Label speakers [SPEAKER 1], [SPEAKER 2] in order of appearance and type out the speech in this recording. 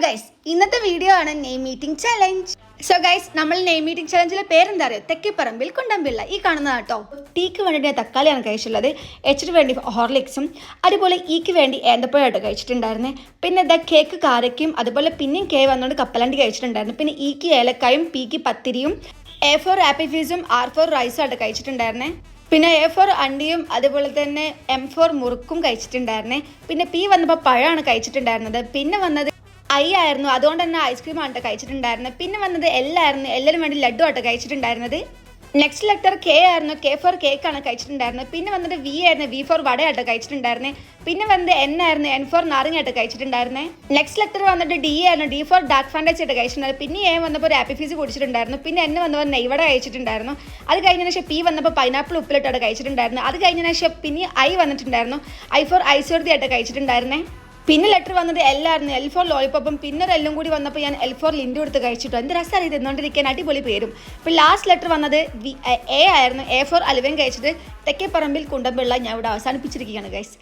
[SPEAKER 1] Guys ഇന്നത്തെ video ആണ് name meeting challenge. So guys നമ്മൾ നെയിം മീറ്റിംഗ് ചലഞ്ചിലെ പേരെന്താ അറിയോ? തെക്കേപ്പറമ്പിൽ കുണ്ടമ്പിള്ള. ഈ കാണുന്ന കേട്ടോ. ടീക്ക് വേണ്ടിയിട്ട് തക്കാളിയാണ് കഴിച്ചിട്ടുള്ളത്, എച്ചിന് വേണ്ടി ഹോർലിക്സും, അതുപോലെ ഈക്ക് വേണ്ടി ഏന്തപ്പഴമായിട്ട് കഴിച്ചിട്ടുണ്ടായിരുന്നേ. പിന്നെ ഇതാ കേക്ക് കാരയ്ക്കും, അതുപോലെ പിന്നെയും കെ വന്നുകൊണ്ട് കപ്പലണ്ടി കഴിച്ചിട്ടുണ്ടായിരുന്നു. പിന്നെ ഈക്ക് ഏലക്കായും, പീക്ക് പത്തിരിയും, A4 ആപ്പിൾ ഫീസും, R4 റൈസും ആയിട്ട് കഴിച്ചിട്ടുണ്ടായിരുന്നേ. പിന്നെ A4 അണ്ടിയും, അതുപോലെ തന്നെ M4 മുറുക്കും കഴിച്ചിട്ടുണ്ടായിരുന്നേ. പിന്നെ പി വന്നപ്പോൾ പഴമാണ് കഴിച്ചിട്ടുണ്ടായിരുന്നത്. പിന്നെ വന്നത് ഐ ആയിരുന്നു, അതുകൊണ്ട് തന്നെ ഐസ്ക്രീം ആണ് കഴിച്ചിട്ടുണ്ടായിരുന്നത്. പിന്നെ വന്നത് എല്ലായിരുന്നു, എല്ലാവരും വേണ്ടി ലഡു ആയിട്ട് കഴിച്ചിട്ടുണ്ടായിരുന്നത്. നെക്സ്റ്റ് ലെറ്റർ കെ ആയിരുന്നു, K4 കേക്കാണ് കഴിച്ചിട്ടുണ്ടായിരുന്നത്. പിന്നെ വന്നത് വി ആയിരുന്നു, V4 വടയായിട്ട് കഴിച്ചിട്ടുണ്ടായിരുന്നത്. പിന്നെ വന്നത് N ആയിരുന്നു, N4 നാരങ്ങയായിട്ട് കഴിച്ചിട്ടുണ്ടായിരുന്നത്. നെക്സ്റ്റ് ലെറ്റർ വന്നിട്ട് D ആയിരുന്നു, D4 ഡാർക്ക് ഫാൻറ്റസി ആയിട്ട് കഴിച്ചിട്ടുണ്ടായിരുന്നു. പിന്നെ എ വന്നപ്പോൾ ഒരു ആപ്പിൾ ഫീസ് കുടിച്ചിട്ടുണ്ടായിരുന്നു. പിന്നെ N വന്നപ്പോൾ നെയ്വട കഴിച്ചിട്ടുണ്ടായിരുന്നു. അത് കഴിഞ്ഞതിന് ശേഷം പി വന്നപ്പോൾ പൈനാപ്പിൾ ഉപ്പിലിട്ടായിട്ട് കഴിച്ചിട്ടുണ്ടായിരുന്നു. അത് കഴിഞ്ഞതിന് ശേഷം പിന്നെ ഐ വന്നിട്ടുണ്ടായിരുന്നു, I4 ഐശ്വര്യ ആയിട്ട് കഴിച്ചിട്ടുണ്ടായിരുന്നേ. പിന്നെ ലെറ്റർ വന്നത് L ആയിരുന്നു, L4 ലോളിപ്പോപ്പും. പിന്നെ ഒരു എല്ലാം കൂടി വന്നപ്പോൾ ഞാൻ L4 ലിൻഡു എടുത്ത് കഴിച്ചിട്ടു. എന്ത് രസമാണ് ഇത് തിന്നുകൊണ്ടിരിക്കാൻ, അടിപൊളി പേരും. പിന്നെ ലാസ്റ്റ് ലെറ്റർ വന്നത് A ആയിരുന്നു, A4 അലുവയും കഴിച്ചിട്ട് തെക്കേപ്പറമ്പിൽ കുണ്ടമ്പിള്ള ഞാൻ ഇവിടെ അവസാനിപ്പിച്ചിരിക്കുകയാണ് ഗൈസ്.